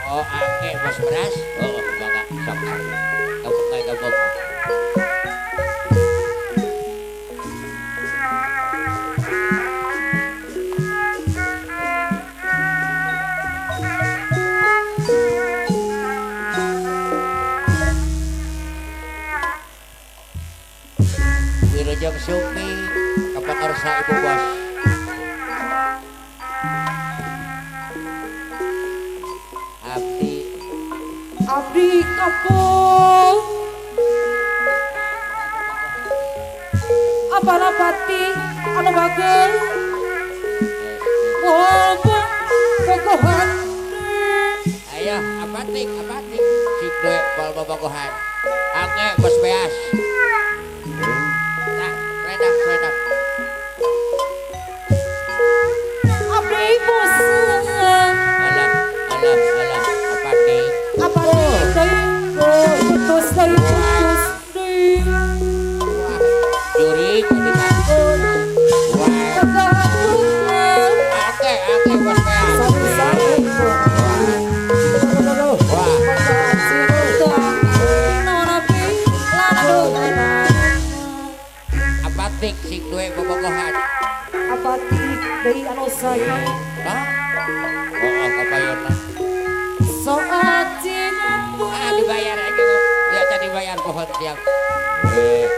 Oh, angke bos beras. Oh, enggak sok. Kamu kayak gabung. Wilujeng Sumi, kapan harusnya ibu bos? Abdi, Abdi kampung Aparapati anu bagel wabah pegohan ayo apatik, cik duit bal babagohan. Angke bos beas. Nah, redap. Abdi bosan Alah, apatik. apa deui putus deui Wah, jurik ini kan. Wah, pegohan angke bos beas. sari-sari Wah, apatik cik duit babagohan. Apati dari anu sayang Hah? Oh, kapayana. soal cinta Ah, dibayar aja kok. Biasa dibayar pohon siap.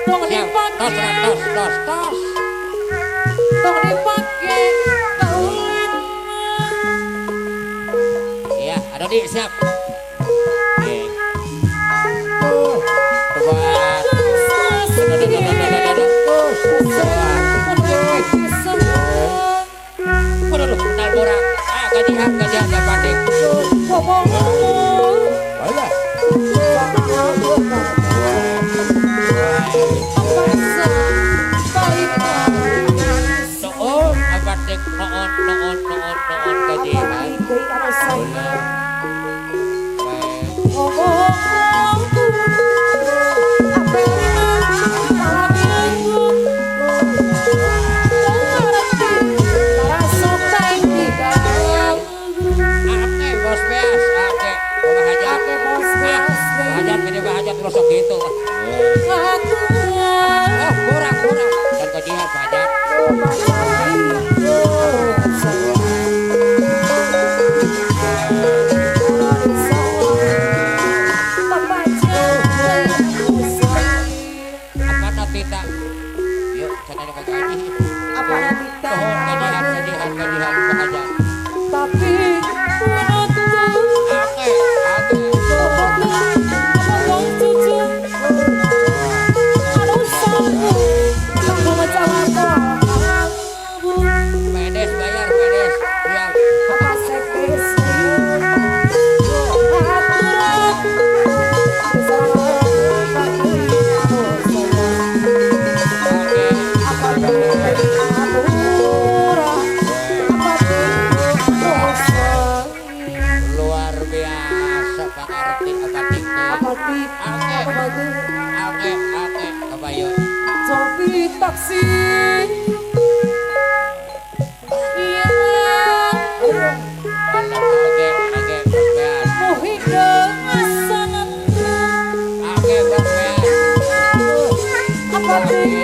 Tong Siap. dipake Tos. tong dipake kaulan Iya, ada di siap. Oke. Coba. Waduh, kenal borang. Ah, gajian dapatik. Alah. Noon, apatik noon gajian. Ake bos beas, ake. Bawa hajat. Hajat gede hajat terus gitu. Ah, kurang. Dan gajian hajat. Apa nanti tak? Yuk, sana ada gaji. Apa nanti tak? Toh, gajian hajat. Tapi Ake. Pedes bayar. Siap. Oke. Luar biasa pengerti Ake. Kebayo. Taksi iya Ake bos beas. muhida sangat Ake bos beas. apa sih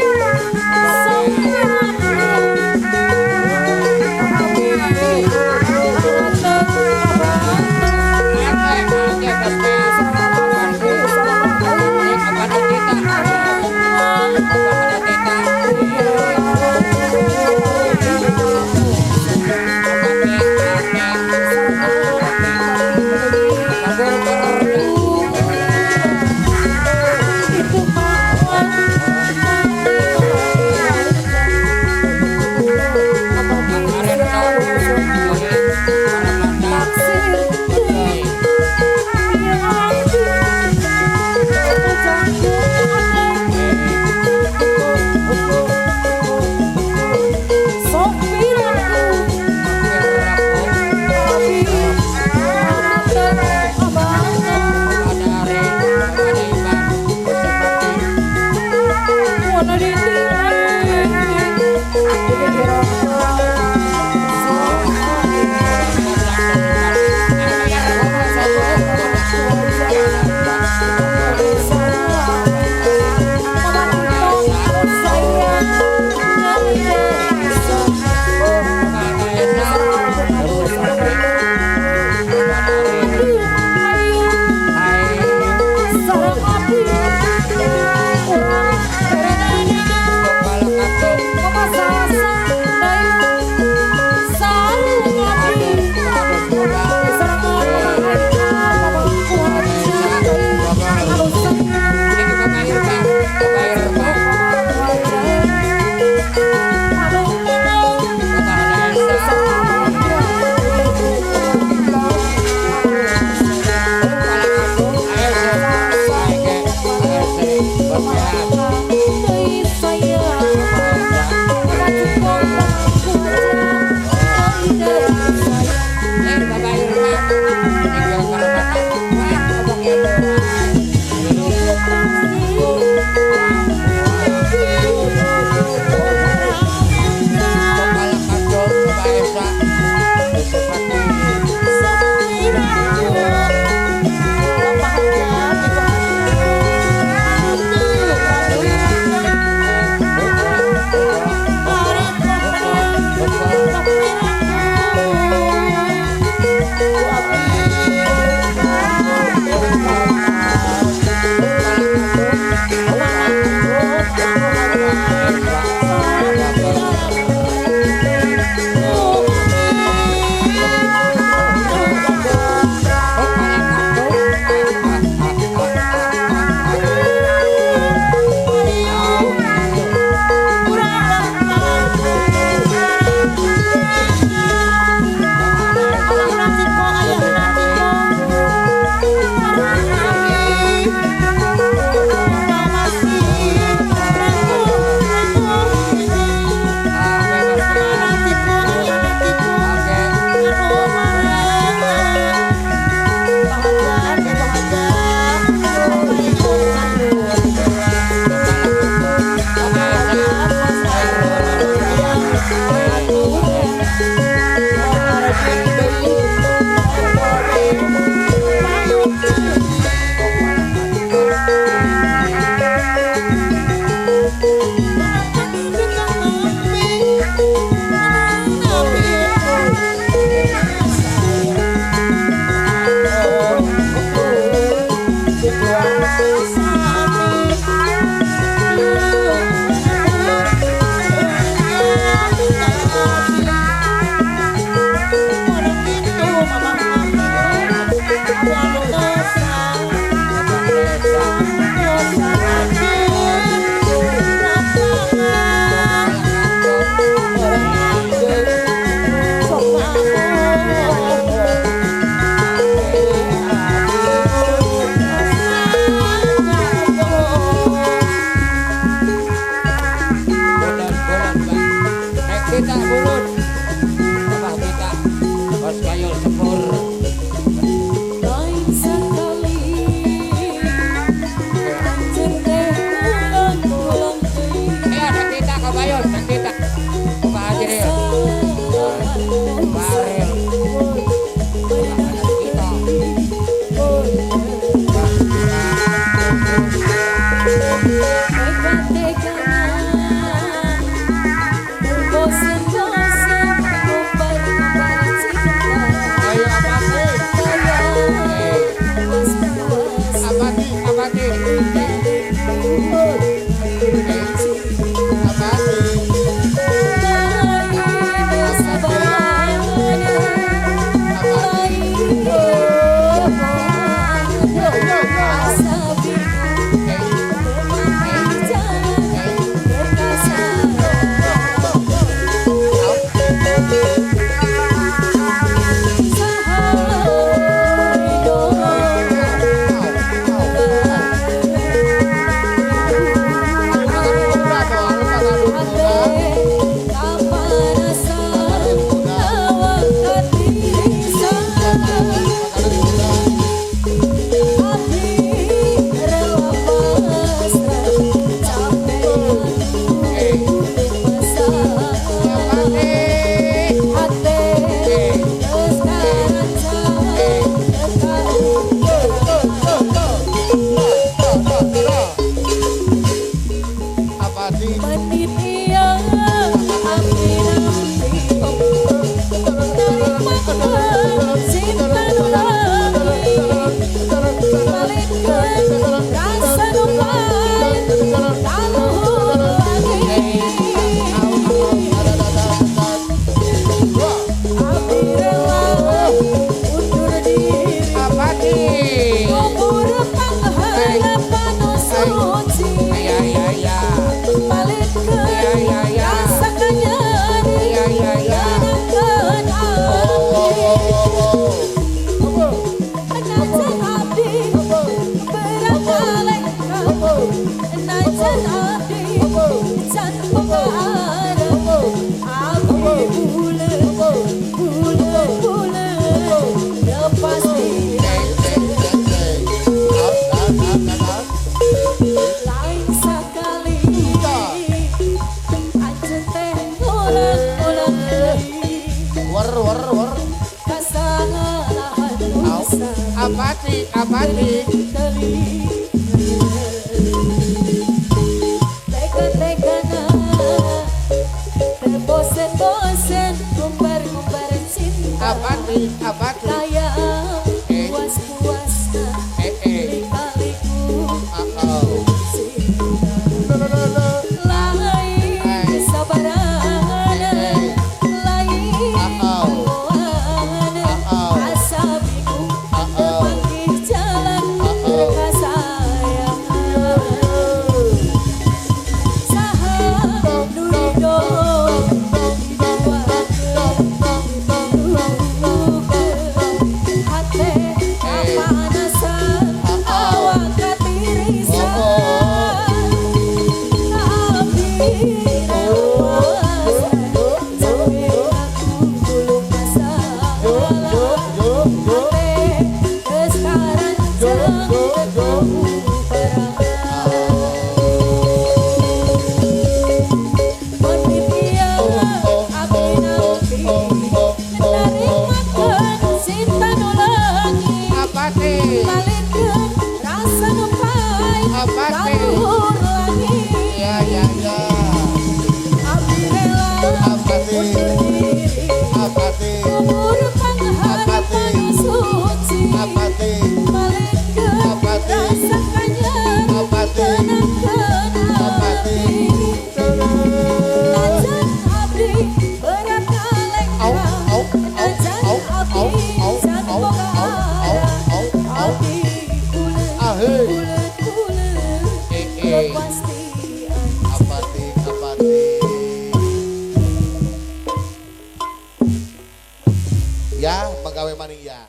Sabaran au au au au au au au au ahey apati ya pegawai maning ya